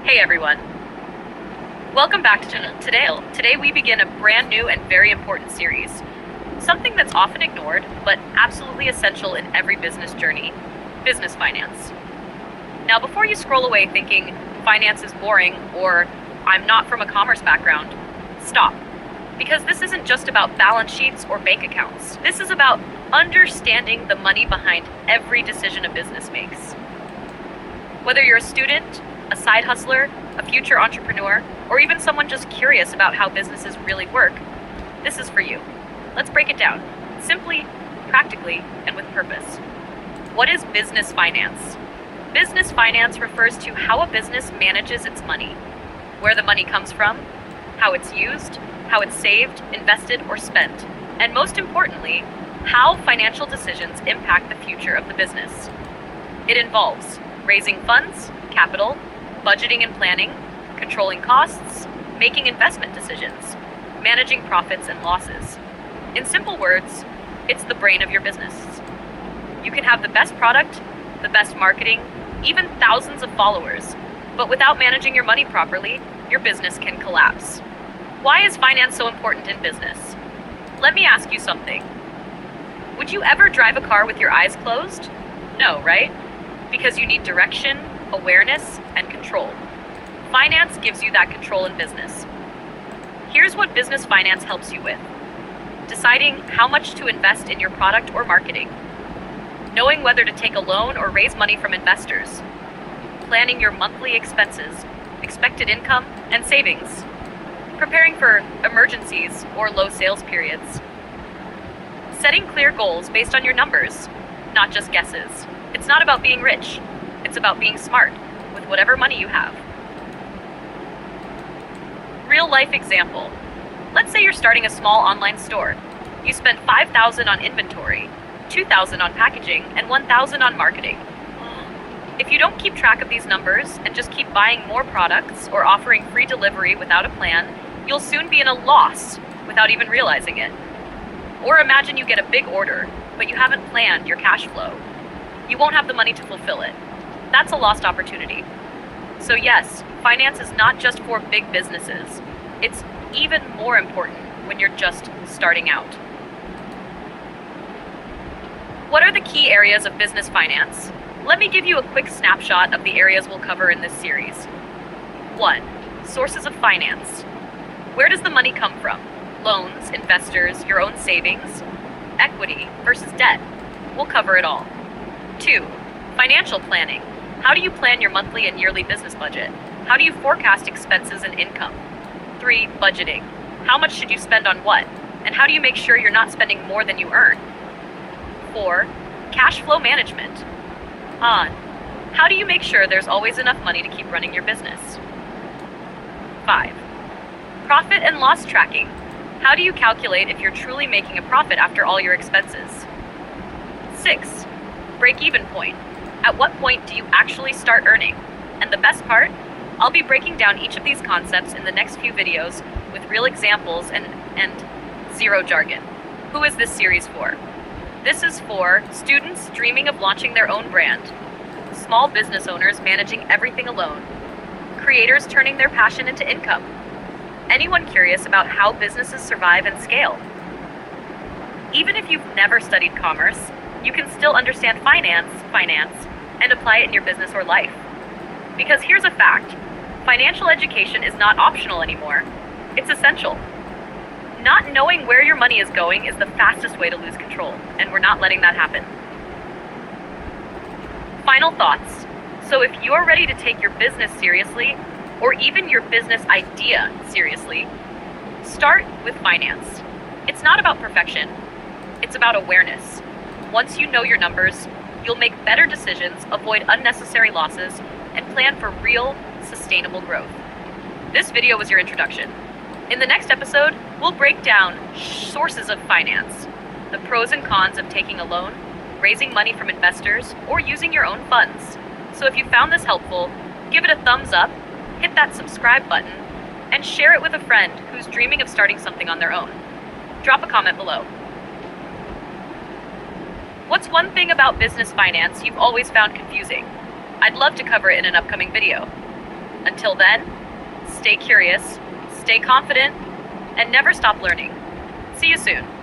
Hey everyone, welcome back to today. Today we begin a brand new and very important series. Something that's often ignored, but absolutely essential in every business journey, business finance. Now before you scroll away thinking finance is boring or I'm not from a commerce background, stop. Because this isn't just about balance sheets or bank accounts. This is about understanding the money behind every decision a business makes. Whether you're a student, a side hustler, a future entrepreneur, or even someone just curious about how businesses really work, this is for you. Let's break it down, simply, practically, and with purpose. What is business finance? Business finance refers to how a business manages its money, where the money comes from, how it's used, how it's saved, invested, or spent, and most importantly, how financial decisions impact the future of the business. It involves raising funds, capital, budgeting and planning, controlling costs, making investment decisions, managing profits and losses. In simple words, it's the brain of your business. You can have the best product, the best marketing, even thousands of followers, but without managing your money properly, your business can collapse. Why is finance so important in business? Let me ask you something. Would you ever drive a car with your eyes closed? No, right? Because you need direction, awareness, and control. Finance gives you that control in business. Here's what business finance helps you with. Deciding how much to invest in your product or marketing. Knowing whether to take a loan or raise money from investors. Planning your monthly expenses, expected income, and savings. Preparing for emergencies or low sales periods. Setting clear goals based on your numbers, not just guesses. It's not about being rich. It's about being smart with whatever money you have. Real life example. Let's say you're starting a small online store. You spend $5,000 on inventory, $2,000 on packaging, and $1,000 on marketing. If you don't keep track of these numbers and just keep buying more products or offering free delivery without a plan, you'll soon be in a loss without even realizing it. Or imagine you get a big order, but you haven't planned your cash flow. You won't have the money to fulfill it. That's a lost opportunity. So yes, finance is not just for big businesses. It's even more important when you're just starting out. What are the key areas of business finance? Let me give you a quick snapshot of the areas we'll cover in this series. 1. Sources of finance. Where does the money come from? Loans, investors, your own savings, equity versus debt. We'll cover it all. 2. Financial planning. How do you plan your monthly and yearly business budget? How do you forecast expenses and income? 3. Budgeting. How much should you spend on what? And how do you make sure you're not spending more than you earn? 4. Cash flow management. How do you make sure there's always enough money to keep running your business? 5. Profit and loss tracking. How do you calculate if you're truly making a profit after all your expenses? 6. Break-even point. At what point do you actually start earning? And the best part, I'll be breaking down each of these concepts in the next few videos with real examples and zero jargon. Who is this series for? This is for students dreaming of launching their own brand, small business owners managing everything alone, creators turning their passion into income, anyone curious about how businesses survive and scale. Even if you've never studied commerce, you can still understand finance, and apply it in your business or life. Because here's a fact, financial education is not optional anymore. It's essential. Not knowing where your money is going is the fastest way to lose control, and we're not letting that happen. Final thoughts. So if you're ready to take your business seriously, or even your business idea seriously, start with finance. It's not about perfection. It's about awareness. Once you know your numbers, you'll make better decisions, avoid unnecessary losses, and plan for real, sustainable growth. This video was your introduction. In the next episode, we'll break down sources of finance, the pros and cons of taking a loan, raising money from investors, or using your own funds. So if you found this helpful, give it a thumbs up, hit that subscribe button, and share it with a friend who's dreaming of starting something on their own. Drop a comment below. What's one thing about business finance you've always found confusing? I'd love to cover it in an upcoming video. Until then, stay curious, stay confident, and never stop learning. See you soon.